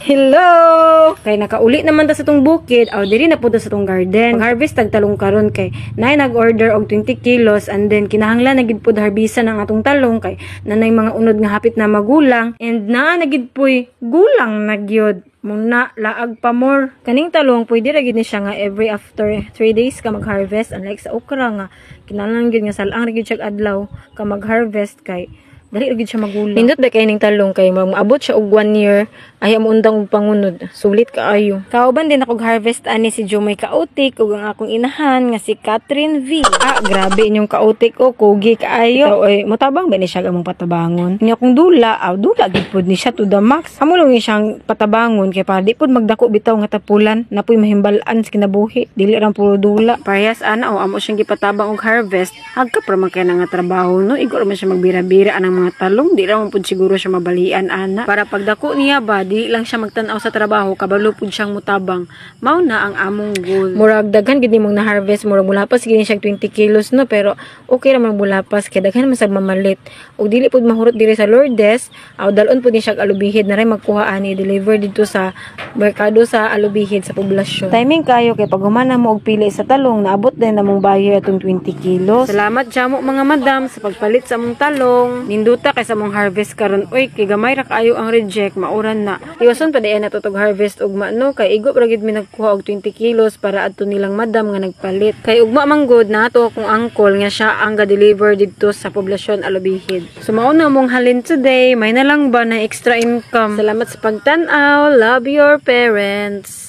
Hello! Kay nakauli naman ta sa tong bukid, aw diri na pud sa tong garden. Pag-harvest tag talong karon kay nay nag-order og 20 kilos and then kinahanglan na gid pud harbisan ang atong talong kay nanay mga unod nga hapit na magulang and naa na gid puy gulang na gyud. Muna laag pa more. Kaning talong pwede ra gid ni siya nga every after 3 days ka mag-harvest, unlike sa okra nga kinahanglan gid nga salang ra gid siya adlaw ka mag-harvest kay dali ra gid siya magulang. Nindot ba kay ning talong kay maabot siya og 1 year ay amo undang og pangunod. Sulit kaayo. Kauban din akong harvest ani si Jomay Kautik ug ang akong inahan nga si Catherine V. Grabe inyong Kautik o kugi kaayo. So, oy, motabang ba ni siya among patabangon? Inya akong dula, dula gid pud ni siya to the max. Amo lang ni siyang patabangon kay para di pud magdako bitaw nga tapulan napoy mahimbalan sa kinabuhi. Dili ra puro dula. Parehas ana amo siyang gipatabang og harvest. Hagka pra man kay nga trabaho no, igo ra man siya magbira-bira anang mga talong, di ra man pud siguro siya mabalian ana. Para pagdako niya ba di lang siya magtan-aw sa trabaho, kabalo pud siyang mutabang. Mao na ang among goal. Murag daghan gid nimong na-harvest, murag mulapas gid siya 20 kilos no, pero okay ra man mulapas kay daghan man sa mamalit. Ug dili pud mahurot diri sa Lourdes, dalon pud ni siya alubihid na ray magkuha ani deliver dito sa merkado sa alubihid sa poblasyon. Timing kayo kay pag humana mo og pili sa talong, naabot din namong buyer atong 20 kilos. Salamat jamo mga madam sa pagpalit sa among talong. Ninduta kay sa among harvest karon. Oy, kay gamay ra kaayo ang reject, mauran na. Iwason pa diyan natutog harvest ugma no kay igo ra gid mi nagkuha og 20 kilos para adto nilang madam nga nagpalit. Kay ugma manggod na ato akong uncle nga siya ang ga-deliver didto sa poblasyon alubihid. So mao na mong halin today, may na lang ba na extra income. Salamat sa pagtan-aw. Love your parents.